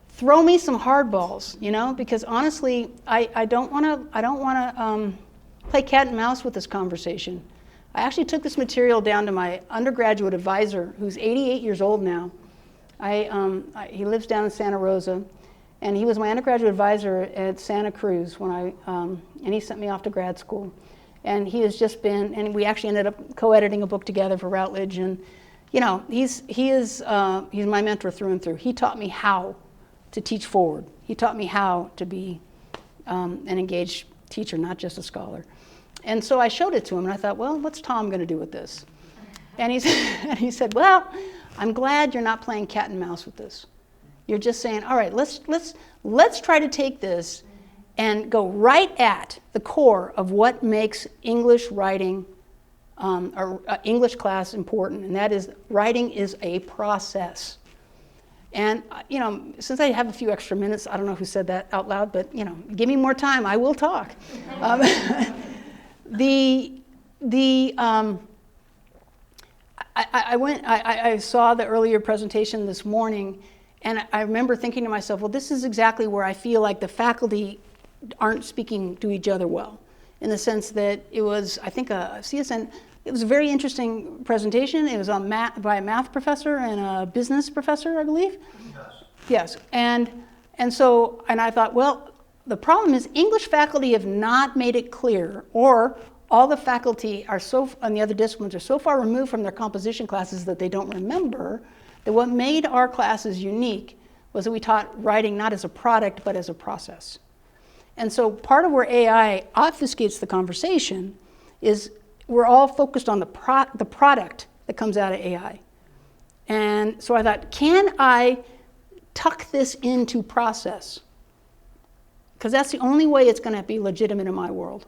Throw me some hardballs, because honestly, I don't want to play cat and mouse with this conversation. I actually took this material down to my undergraduate advisor, who's 88 years old now. He lives down in Santa Rosa, and he was my undergraduate advisor at Santa Cruz and he sent me off to grad school. And he has just been, and we actually ended up co-editing a book together for Routledge, and he's my mentor through and through. He taught me how to teach forward. He taught me how to be an engaged teacher, not just a scholar. And so I showed it to him, and I thought, well, what's Tom going to do with this? And he said, well, I'm glad you're not playing cat and mouse with this. You're just saying, all right, let's try to take this and go right at the core of what makes English writing or English class important, and that is writing is a process. And since I have a few extra minutes, I don't know who said that out loud, but give me more time, I will talk. I saw the earlier presentation this morning, and I remember thinking to myself, well, this is exactly where I feel like the faculty aren't speaking to each other well, in the sense that it was, I think, a CSN. It was a very interesting presentation. It was by a math professor and a business professor, I believe. Yes. And I thought, well, the problem is English faculty have not made it clear, or all the faculty on the other disciplines are so far removed from their composition classes that they don't remember that what made our classes unique was that we taught writing not as a product, but as a process. And so part of where AI obfuscates the conversation is we're all focused on the product that comes out of AI. And so I thought, can I tuck this into process? Because that's the only way it's going to be legitimate in my world,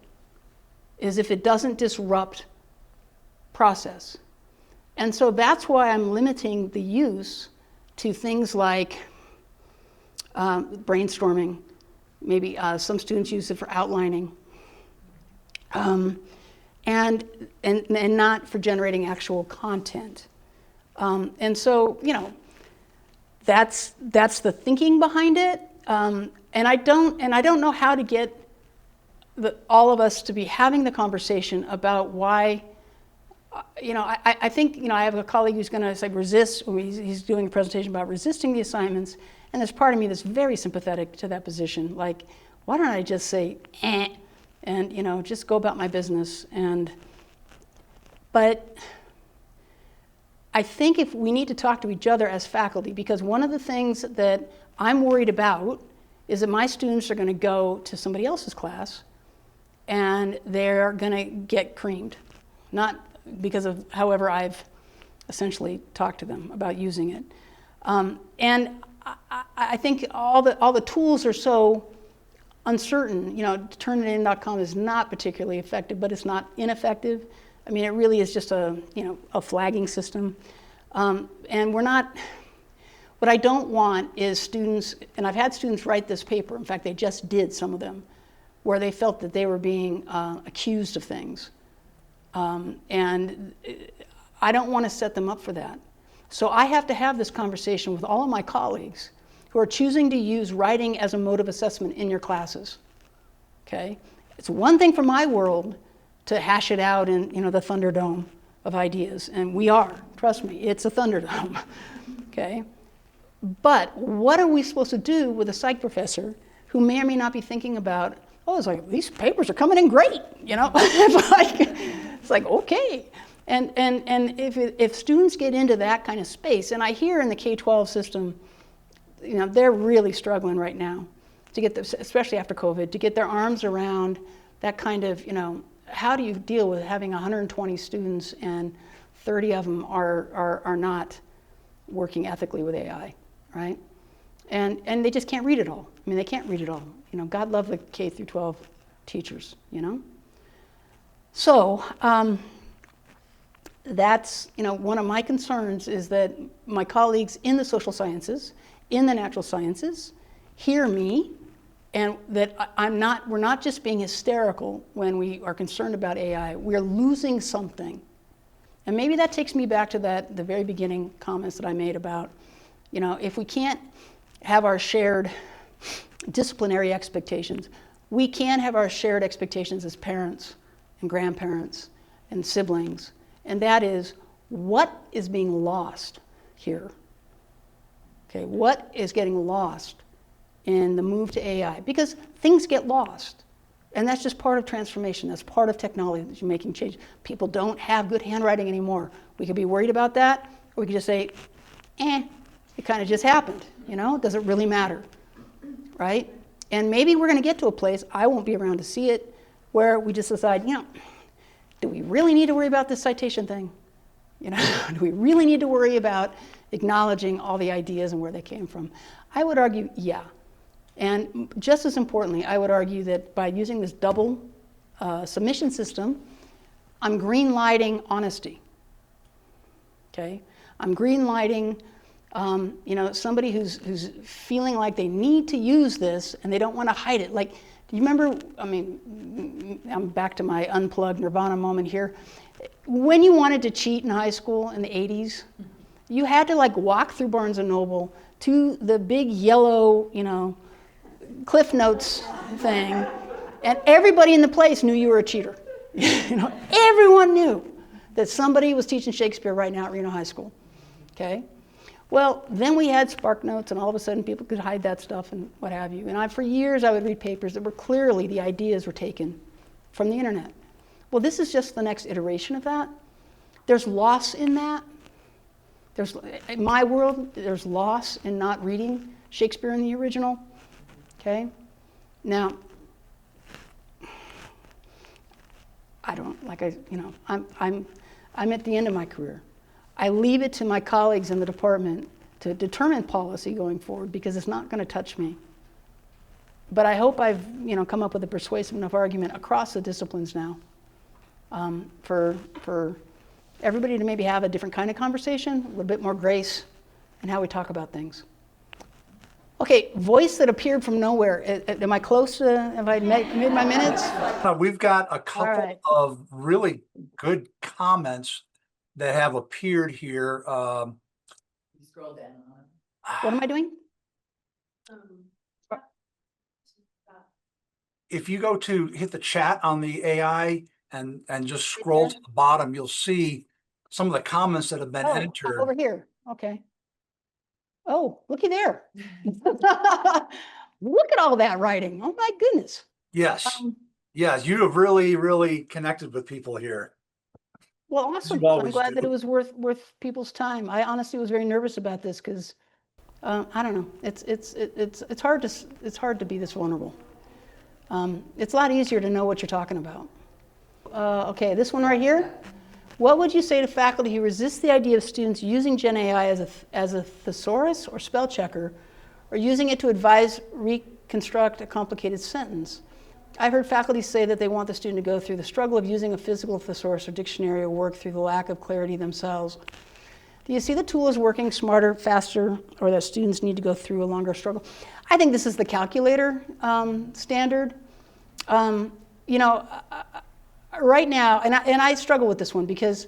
is if it doesn't disrupt process. And so that's why I'm limiting the use to things like brainstorming. Maybe some students use it for outlining, and not for generating actual content. And so, that's the thinking behind it. And I don't know how to get all of us to be having the conversation about why. I think I have a colleague who's going to say resist. He's doing a presentation about resisting the assignments. And there's part of me that's very sympathetic to that position. Like, why don't I just say, and just go about my business? But I think if we need to talk to each other as faculty, because one of the things that I'm worried about is that my students are going to go to somebody else's class, and they're going to get creamed, not because of however I've essentially talked to them about using it, and I think all the tools are so uncertain. Turnitin.com is not particularly effective, but it's not ineffective. I mean, it really is just a flagging system. And we're not, what I don't want is students, and I've had students write this paper, in fact, they just did, some of them, where they felt that they were being accused of things. And I don't want to set them up for that. So I have to have this conversation with all of my colleagues who are choosing to use writing as a mode of assessment in your classes, okay? It's one thing for my world to hash it out in, the Thunderdome of ideas, and we are, trust me, it's a Thunderdome, okay? But what are we supposed to do with a psych professor who may or may not be thinking about, it's like, these papers are coming in great, It's like, okay. And if students get into that kind of space, and I hear in the K-12 system, they're really struggling right now to get this, especially after COVID, to get their arms around that kind of, how do you deal with having 120 students and 30 of them are not working ethically with AI, right? And they just can't read it all. I mean, they can't read it all. You know, God love the K through 12 teachers, you know? So that's, you know, one of my concerns is that my colleagues in the social sciences, in the natural sciences, hear me, and that we're not just being hysterical when we are concerned about AI, we're losing something. And maybe that takes me back to the very beginning comments that I made about, you know, if we can't have our shared disciplinary expectations, we can have our shared expectations as parents and grandparents and siblings. And that is, what is being lost here? Okay, what is getting lost in the move to AI? Because things get lost. And that's just part of transformation. That's part of technology that you're making change. People don't have good handwriting anymore. We could be worried about that, or we could just say, it kind of just happened. You know, does it really matter? Right? And maybe we're going to get to a place, I won't be around to see it, where we just decide, you know, do we really need to worry about this citation thing? You know, do we really need to worry about acknowledging all the ideas and where they came from? I would argue, yeah. And just as importantly, I would argue that by using this double submission system, I'm green lighting honesty. Okay? I'm green lighting, you know, somebody who's feeling like they need to use this and they don't want to hide it. Like, do you remember, I mean, I'm back to my unplugged Nirvana moment here. When you wanted to cheat in high school in the 80s, you had to like walk through Barnes & Noble to the big yellow, you know, Cliff Notes thing, and everybody in the place knew you were a cheater. You know, everyone knew that somebody was teaching Shakespeare right now at Reno High School. Okay? Well, then we had Spark Notes, and all of a sudden people could hide that stuff and what have you. And for years I would read papers that were clearly the ideas were taken from the internet. Well, this is just the next iteration of that. There's loss in that. In my world, there's loss in not reading Shakespeare in the original. Okay? Now, I don't, like you know, I'm at the end of my career. I leave it to my colleagues in the department to determine policy going forward because it's not going to touch me. But I hope I've, you know, come up with a persuasive enough argument across the disciplines now for everybody to maybe have a different kind of conversation, a little bit more grace in how we talk about things. Okay, voice that appeared from nowhere. Am I close to, have I made my minutes? We've got a couple of really good comments that have appeared here. You scroll down on it. What am I doing? If you go to hit the chat on the AI and just scroll to the bottom, you'll see some of the comments that have been entered. Over here. Okay. Oh, looky there. Look at all that writing. Oh my goodness. Yes. Yes, you have really, really connected with people here. Well, awesome. You I'm always glad do. that it was worth people's time. I honestly was very nervous about this because I don't know. It's hard to be this vulnerable. It's a lot easier to know what you're talking about. Okay, this one right here. What would you say to faculty who resist the idea of students using GenAI as a thesaurus or spell checker, or using it to advise, reconstruct a complicated sentence? I've heard faculty say that they want the student to go through the struggle of using a physical thesaurus or dictionary, or work through the lack of clarity themselves. Do you see the tool is working smarter, faster, or that students need to go through a longer struggle? I think this is the calculator standard. You know, right now, and I struggle with this one because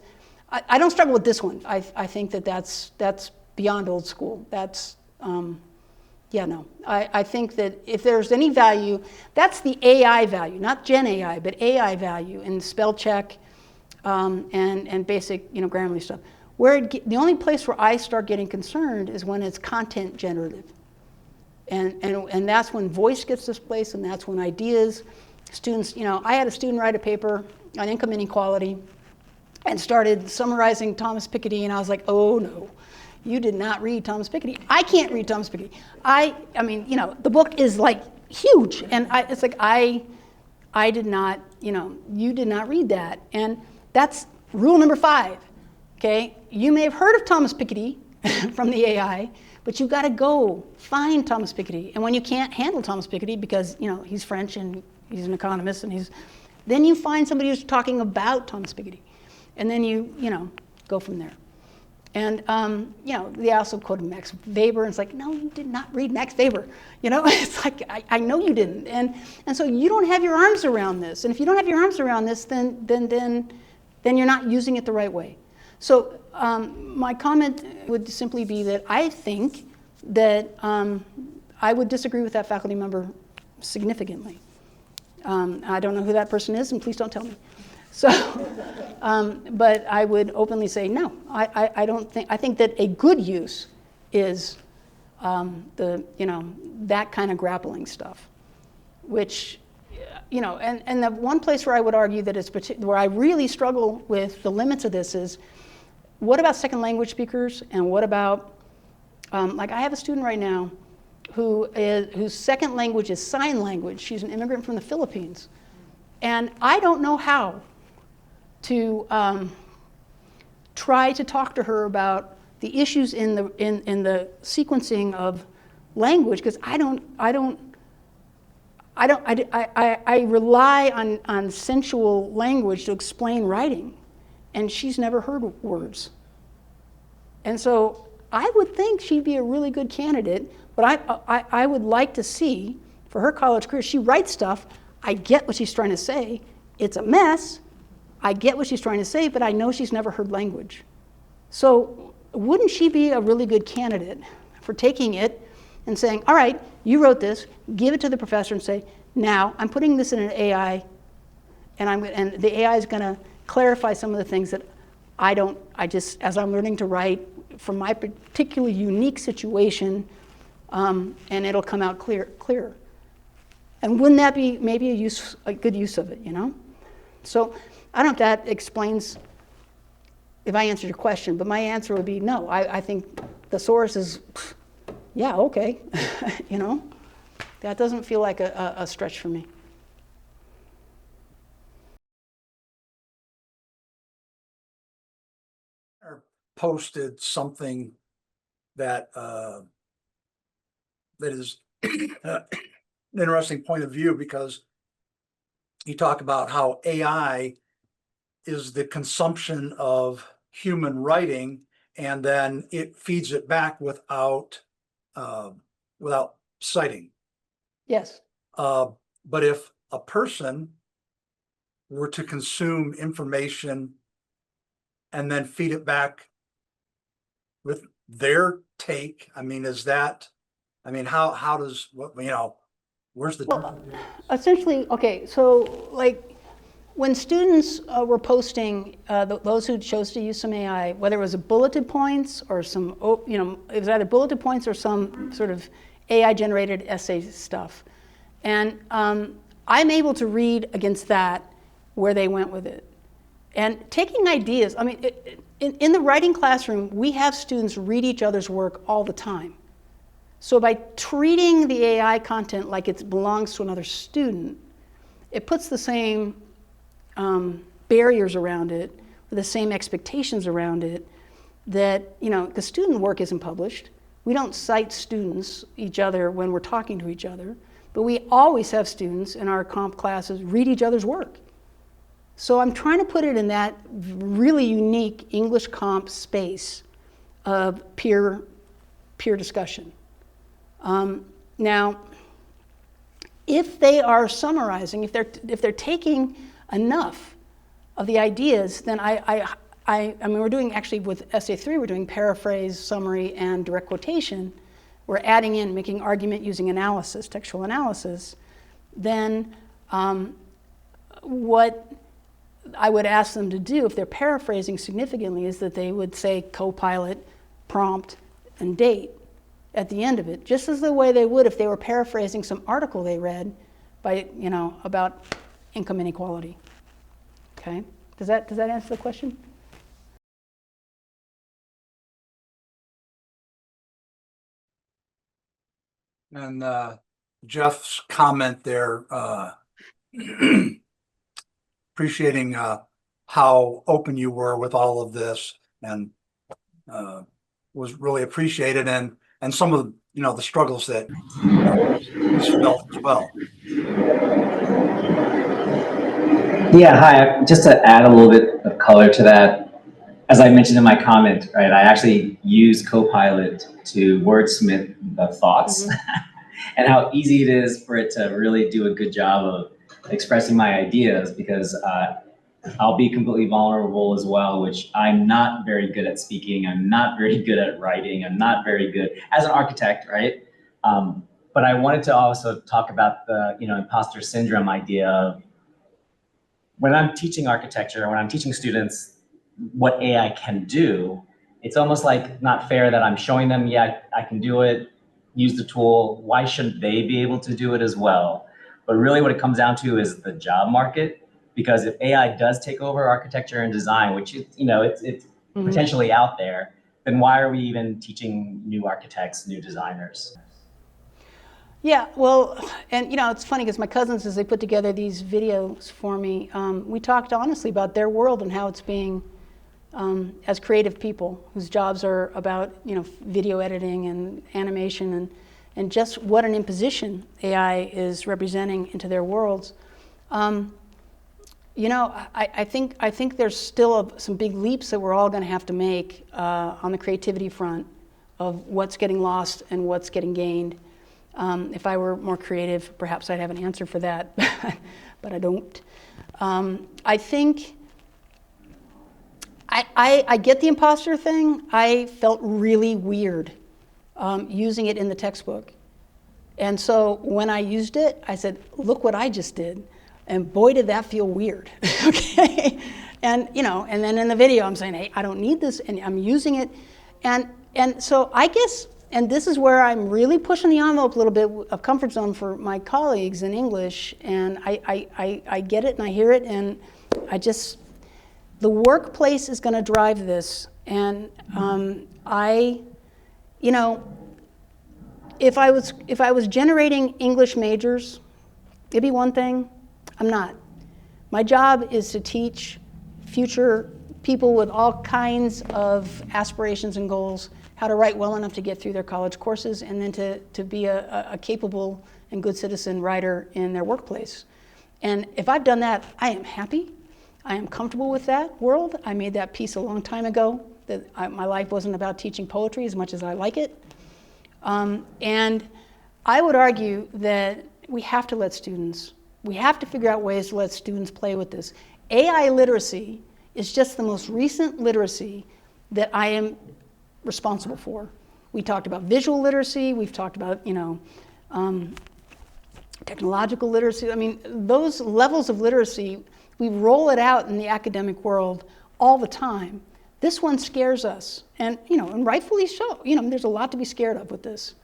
I don't struggle with this one. I think that's beyond old school. That's, yeah, no. I think that if there's any value, that's the AI value, not Gen AI, but AI value in spell check and basic, you know, Grammarly stuff. The only place where I start getting concerned is when it's content generative. And that's when voice gets displaced, and that's when ideas, students, you know, I had a student write a paper on income inequality and started summarizing Thomas Piketty, and I was like, oh no, you did not read Thomas Piketty. I can't read Thomas Piketty. I mean, you know, the book is like huge, and it's like I did not, you know, you did not read that. And that's rule number 5. Okay, you may have heard of Thomas Piketty from the AI, but you've got to go find Thomas Piketty. And when you can't handle Thomas Piketty because he's French and he's an economist, and then you find somebody who's talking about Thomas Piketty, and then you go from there. And they also quoted Max Weber, and it's like, no, you did not read Max Weber. It's like I know you didn't, and so you don't have your arms around this. And if you don't have your arms around this, then you're not using it the right way. So my comment would simply be that I think that I would disagree with that faculty member significantly. I don't know who that person is, and please don't tell me. So, but I would openly say no. I don't think. I think that a good use is that kind of grappling stuff, which and the one place where I would argue that where I really struggle with the limits of this is, what about second language speakers, and what about like I have a student right now whose second language is sign language. She's an immigrant from the Philippines, and I don't know how to try to talk to her about the issues in the sequencing of language, because I rely on sensual language to explain writing, and she's never heard words. And so I would think she'd be a really good candidate, but I would like to see, for her college career, she writes stuff, I get what she's trying to say, it's a mess, I get what she's trying to say, but I know she's never heard language. So wouldn't she be a really good candidate for taking it and saying, all right, you wrote this, give it to the professor and say, now I'm putting this in an AI, and the AI is going to clarify some of the things that as I'm learning to write from my particular unique situation, and it'll come out clearer. And wouldn't that be maybe a good use of it, So I don't know if that explains, if I answered your question, but my answer would be no. I think the source is, yeah, okay, That doesn't feel like a stretch for me. Posted something that is an interesting point of view, because you talk about how AI is the consumption of human writing, and then it feeds it back without citing. Yes. But if a person were to consume information and then feed it back with their take, how does, where's the? Well, essentially, okay, so like when students were posting, those who chose to use some AI, whether it was bulleted points or some, it was either bulleted points or some sort of AI generated essay stuff. And I'm able to read against that where they went with it. And taking ideas, in the writing classroom, we have students read each other's work all the time. So by treating the AI content like it belongs to another student, it puts the same barriers around it, the same expectations around it, that, the student work isn't published. We don't cite each other when we're talking to each other, but we always have students in our comp classes read each other's work. So I'm trying to put it in that really unique English comp space of peer discussion. Now, if they are summarizing, if they're taking enough of the ideas, then we're doing, actually with Essay 3, we're doing paraphrase, summary, and direct quotation. We're adding in, making argument using analysis, textual analysis. Then what I would ask them to do, if they're paraphrasing significantly, is that they would say co-pilot, prompt, and date at the end of it, just as the way they would if they were paraphrasing some article they read about income inequality. Okay, does that answer the question? And Jeff's comment there, appreciating how open you were with all of this. and was really appreciated, and some of the struggles that he's felt as well. Yeah, hi. Just to add a little bit of color to that, as I mentioned in my comment, right, I actually use Copilot to wordsmith the thoughts and how easy it is for it to really do a good job of expressing my ideas, because I'll be completely vulnerable as well, which I'm not very good at speaking. I'm not very good at writing. I'm not very good as an architect, right? But I wanted to also talk about the imposter syndrome idea of, when I'm teaching architecture, when I'm teaching students what AI can do, it's almost like not fair that I'm showing them, yeah, I can do it, use the tool. Why shouldn't they be able to do it as well? But really what it comes down to is the job market, because if AI does take over architecture and design, which it's potentially out there, then why are we even teaching new architects, new designers? Yeah, well, and it's funny because my cousins, as they put together these videos for me, we talked honestly about their world and how it's being, as creative people whose jobs are about video editing and animation, and just what an imposition AI is representing into their worlds. I think there's still some big leaps that we're all going to have to make on the creativity front of what's getting lost and what's getting gained. If I were more creative, perhaps I'd have an answer for that, but I don't. I think I get the imposter thing. I felt really weird using it in the textbook. And so when I used it, I said, look what I just did. And boy, did that feel weird, okay? And then in the video, I'm saying, hey, I don't need this, and I'm using it. And so I guess, and this is where I'm really pushing the envelope a little bit of comfort zone for my colleagues in English, and I get it and I hear it, and the workplace is gonna drive this, and if I was generating English majors, it'd be one thing. I'm not. My job is to teach future people with all kinds of aspirations and goals how to write well enough to get through their college courses, and then to be a capable and good citizen writer in their workplace. And if I've done that, I am happy. I am comfortable with that world. I made that peace a long time ago, that my life wasn't about teaching poetry as much as I like it. And I would argue that we have to figure out ways to let students play with this. AI literacy is just the most recent literacy that I am responsible for. We talked about visual literacy, we've talked about, technological literacy. I mean, those levels of literacy, we roll it out in the academic world all the time. This one scares us, and rightfully so. There's a lot to be scared of with this.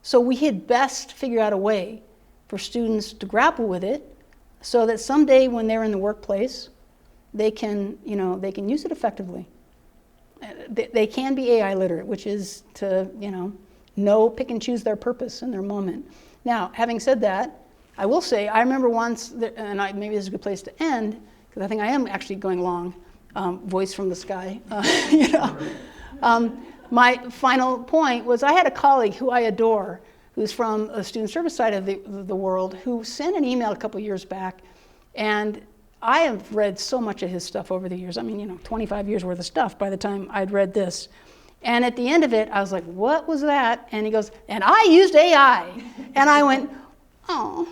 So we had best figure out a way for students to grapple with it, so that someday when they're in the workplace, they can use it effectively. They can be AI literate, which is to pick and choose their purpose and their moment. Now, having said that, I will say I remember once, and maybe this is a good place to end, because I think I am actually going long. Voice from the sky. My final point was, I had a colleague who I adore, who's from the student service side of the world, who sent an email a couple years back, and I have read so much of his stuff over the years. 25 years worth of stuff by the time I'd read this. And at the end of it, I was like, what was that? And he goes, and I used AI. And I went, oh,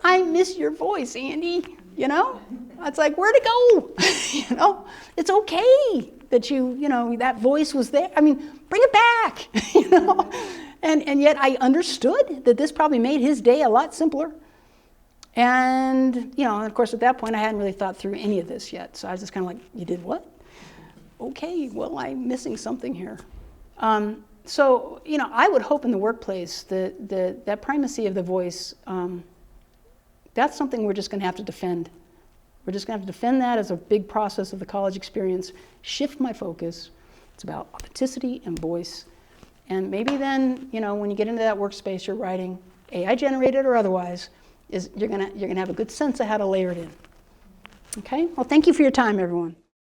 I miss your voice, Andy. It's like, where'd it go? It's okay that that voice was there. Bring it back, And yet I understood that this probably made his day a lot simpler. And, of course, at that point, I hadn't really thought through any of this yet. So I was just kind of like, you did what? Okay, well, I'm missing something here. So, I would hope in the workplace that primacy of the voice, that's something we're just going to have to defend. We're just going to have to defend that as a big process of the college experience, shift my focus. It's about authenticity and voice. And maybe then, when you get into that workspace you're writing, AI generated or otherwise, you're gonna have a good sense of how to layer it in. Okay? Well, thank you for your time, everyone.